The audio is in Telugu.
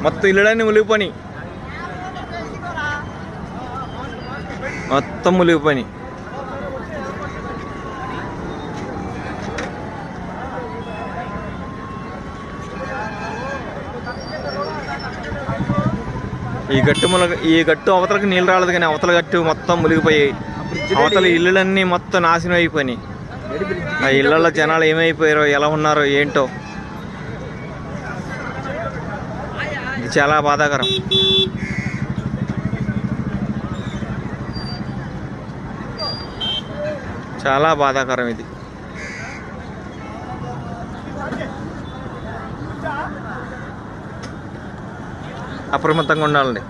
మొత్తం ఇల్లులన్నీ మునిగిపోయి, మొత్తం మునిగిపోయి. ఈ గట్టు అవతలకి నీళ్ళు రాలేదు, కానీ అవతల గట్టు మొత్తం మునిగిపోయాయి. అవతల ఇల్లులన్నీ మొత్తం నాశనం అయిపోయినాయి. ఆ ఇళ్లలో జనాలు ఏమైపోయారో, ఎలా ఉన్నారో ఏంటో. ఇది చాలా బాధాకరం. చాలా బాధాకరం ఇది. అప్రమత్తంగా ఉండాలండి.